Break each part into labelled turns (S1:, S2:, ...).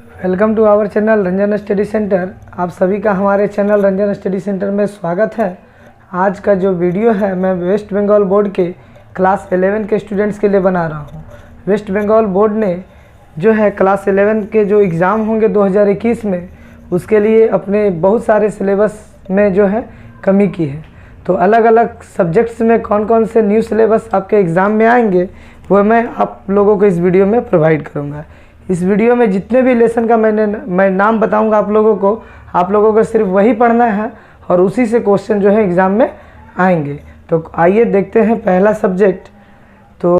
S1: Welcome to our channel Ranjan study centre. आप सभी का हमारे चैनल रंजन स्टडी सेंटर में स्वागत है। आज का जो वीडियो है मैं वेस्ट बंगाल बोर्ड के क्लास 11 के स्टूडेंट्स के लिए बना रहा हूँ। वेस्ट बंगाल बोर्ड ने जो है क्लास 11 के जो एग्ज़ाम होंगे 2021 में, उसके लिए अपने बहुत सारे सिलेबस में जो है कमी की है। तो अलग अलग सब्जेक्ट्स में कौन कौन से न्यू सिलेबस आपके एग्ज़ाम में आएंगे वो मैं आप लोगों को इस वीडियो में प्रोवाइड करूँगा। इस वीडियो में जितने भी लेसन का मैं नाम बताऊंगा आप लोगों को सिर्फ वही पढ़ना है और उसी से क्वेश्चन जो है एग्ज़ाम में आएंगे। तो आइए देखते हैं पहला सब्जेक्ट। तो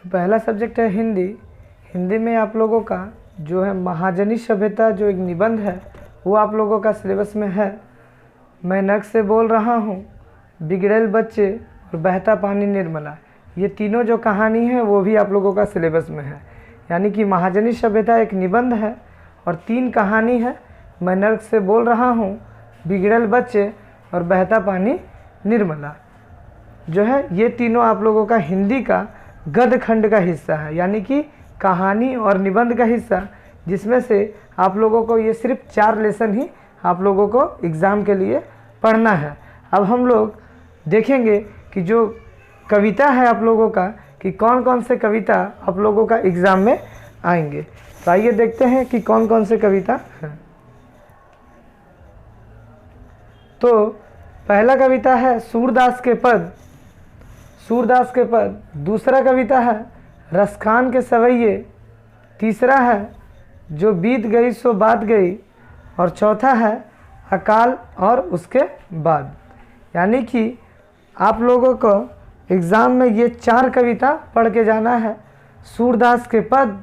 S1: पहला सब्जेक्ट है हिंदी। हिंदी में आप लोगों का जो है महाजनी सभ्यता जो एक निबंध है वो आप लोगों का सिलेबस में है। मैं नग से बोल रहा हूँ, बिगड़ेल बच्चे और बहता पानी निर्मला, ये तीनों जो कहानी है वो भी आप लोगों का सिलेबस में है। यानी कि महाजनी सभ्यता एक निबंध है और 3 कहानी है। मैं नर्क से बोल रहा हूँ, बिगड़ेल बच्चे और बहता पानी निर्मला, जो है ये तीनों आप लोगों का हिंदी का गद्य खंड का हिस्सा है, यानी कि कहानी और निबंध का हिस्सा, जिसमें से आप लोगों को ये सिर्फ 4 लेसन ही आप लोगों को एग्ज़ाम के लिए पढ़ना है। अब हम लोग देखेंगे कि जो कविता है आप लोगों का, कि कौन कौन से कविता आप लोगों का एग्ज़ाम में आएंगे। तो आइए देखते हैं कि कौन कौन से कविता हैं। तो पहला कविता है सूरदास के पद। सूरदास के पद। दूसरा कविता है रसखान के सवैये। तीसरा है जो बीत गई सो बात गई। और चौथा है अकाल और उसके बाद। यानी कि आप लोगों को एग्ज़ाम में ये 4 कविता पढ़ के जाना है। सूरदास के पद,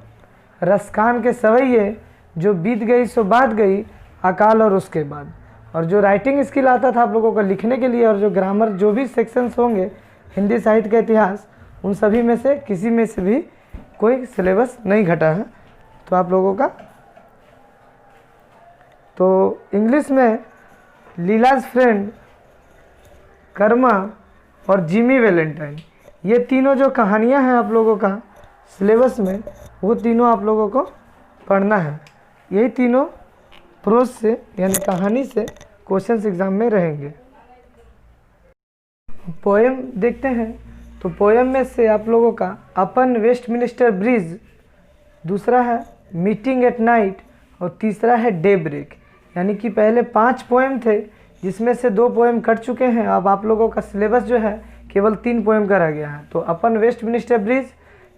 S1: रसखान के सवैये, जो बीत गई सो बात गई, अकाल और उसके बाद। और जो राइटिंग स्किल आता था आप लोगों को लिखने के लिए, और जो ग्रामर जो भी सेक्शंस होंगे हिंदी साहित्य का इतिहास, उन सभी में से किसी में से भी कोई सिलेबस नहीं घटा है तो आप लोगों का। तो इंग्लिश में लीलाज फ्रेंड, कर्मा और जिमी वैलेंटाइन, ये तीनों जो कहानियां हैं आप लोगों का सिलेबस में, वो तीनों आप लोगों को पढ़ना है। यही तीनों प्रोज से यानी कहानी से क्वेश्चंस एग्जाम में रहेंगे। पोएम देखते हैं। तो पोएम में से आप लोगों का अपन वेस्टमिनिस्टर ब्रिज, दूसरा है मीटिंग एट नाइट और तीसरा है डे ब्रेक। यानी कि पहले 5 पोएम थे जिसमें से 2 पोएम कट चुके हैं। अब आप लोगों का सिलेबस जो है केवल 3 पोएम का रह गया है। तो अपन Westminster bridge,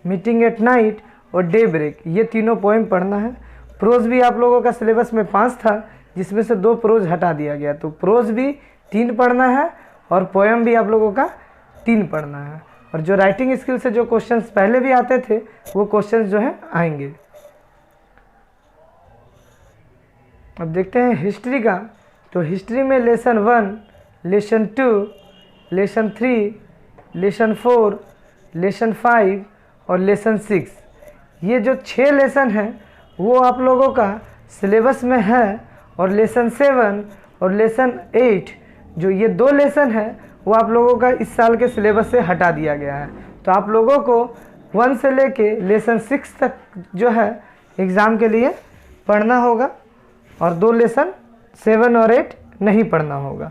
S1: meeting at night और डे ब्रेक, ये तीनों पोएम पढ़ना है। प्रोज भी आप लोगों का सिलेबस में 5 था जिसमें से 2 प्रोज हटा दिया गया। तो प्रोज भी 3 पढ़ना है और पोएम भी आप लोगों का 3 पढ़ना है। और जो राइटिंग स्किल से जो क्वेश्चंस पहले भी आते थे वो क्वेश्चंस जो है आएंगे। अब देखते हैं हिस्ट्री का। तो हिस्ट्री में lesson 1, lesson 2, lesson 3, lesson 4, lesson 5 और लेसन 6, ये जो 6 लेसन हैं वो आप लोगों का सिलेबस में है। और लेसन 7 और लेसन 8, जो ये 2 लेसन हैं वो आप लोगों का इस साल के सिलेबस से हटा दिया गया है। तो आप लोगों को 1 से लेके लेसन 6 तक जो है एग्ज़ाम के लिए पढ़ना होगा और 2 लेसन 7 और 8 नहीं पढ़ना होगा।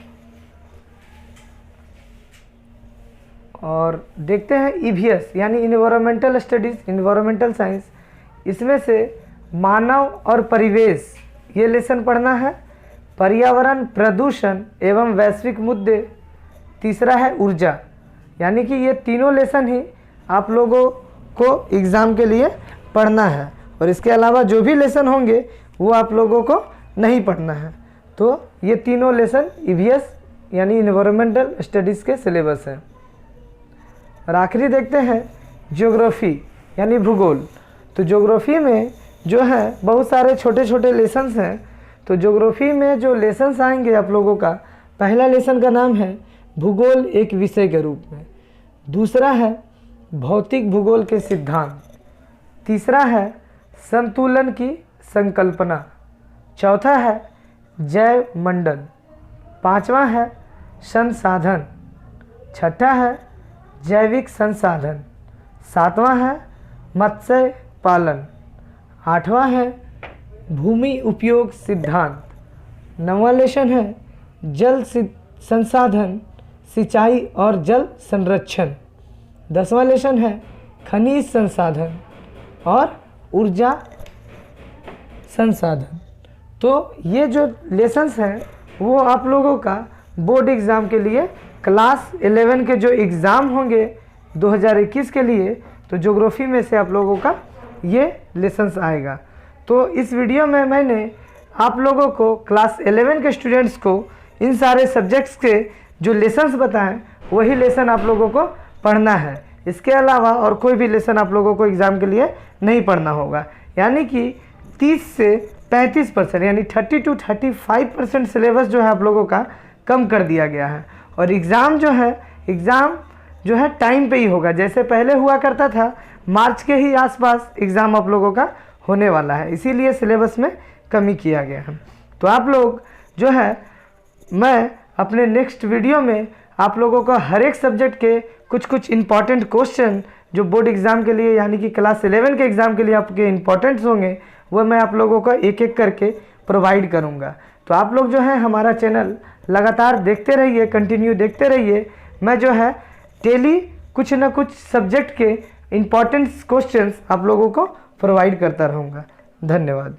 S1: और देखते हैं ईवीएस यानी इन्वायरमेंटल स्टडीज़, इन्वायरमेंटल साइंस। इसमें से मानव और परिवेश, ये लेसन पढ़ना है। पर्यावरण, प्रदूषण एवं वैश्विक मुद्दे, तीसरा है ऊर्जा। यानी कि ये तीनों लेसन ही आप लोगों को एग्ज़ाम के लिए पढ़ना है। और इसके अलावा जो भी लेसन होंगे वो आप लोगों को नहीं पढ़ना है। तो ये तीनों लेसन ईवीएस यानी इन्वायरमेंटल स्टडीज़ के सिलेबस है। और आखिरी देखते हैं ज्योग्राफी यानी भूगोल। तो ज्योग्राफी में जो है बहुत सारे छोटे छोटे लेसन्स हैं। तो ज्योग्राफी में जो लेसन्स आएंगे आप लोगों का, पहला लेसन का नाम है भूगोल एक विषय के रूप में। दूसरा है भौतिक भूगोल के सिद्धांत। तीसरा है संतुलन की संकल्पना। चौथा है जैव मंडल। 5वां है संसाधन। 6ठा है जैविक संसाधन। 7वां है मत्स्य पालन। 8वां है भूमि उपयोग सिद्धांत। 9वां लेसन है जल संसाधन, सिंचाई और जल संरक्षण। 10वां लेसन है खनिज संसाधन और ऊर्जा संसाधन। तो ये जो लेसन्स हैं वो आप लोगों का बोर्ड एग्ज़ाम के लिए क्लास 11 के जो एग्ज़ाम होंगे 2021 के लिए, तो ज्योग्राफी में से आप लोगों का ये लेसन्स आएगा। तो इस वीडियो में मैंने आप लोगों को क्लास 11 के स्टूडेंट्स को इन सारे सब्जेक्ट्स के जो लेसन्स बताएं वही लेसन आप लोगों को पढ़ना है। इसके अलावा और कोई भी लेसन आप लोगों को एग्ज़ाम के लिए नहीं पढ़ना होगा। यानी कि 30 से 35% यानी 30 to 35% सिलेबस जो है आप लोगों का कम कर दिया गया है। और एग्ज़ाम जो है टाइम पे ही होगा। जैसे पहले हुआ करता था, मार्च के ही आसपास एग्ज़ाम आप लोगों का होने वाला है, इसीलिए सिलेबस में कमी किया गया है। तो आप लोग जो है, मैं अपने नेक्स्ट वीडियो में आप लोगों को हर एक सब्जेक्ट के कुछ इंपॉर्टेंट क्वेश्चन जो बोर्ड एग्ज़ाम के लिए यानी कि क्लास 11 के एग्ज़ाम के लिए आपके इंपॉर्टेंट्स होंगे वो मैं आप लोगों को एक एक करके प्रोवाइड करूँगा। तो आप लोग जो है हमारा चैनल लगातार देखते रहिए, कंटिन्यू देखते रहिए। मैं जो है डेली कुछ ना कुछ सब्जेक्ट के इम्पॉर्टेंट क्वेश्चंस आप लोगों को प्रोवाइड करता रहूँगा। धन्यवाद।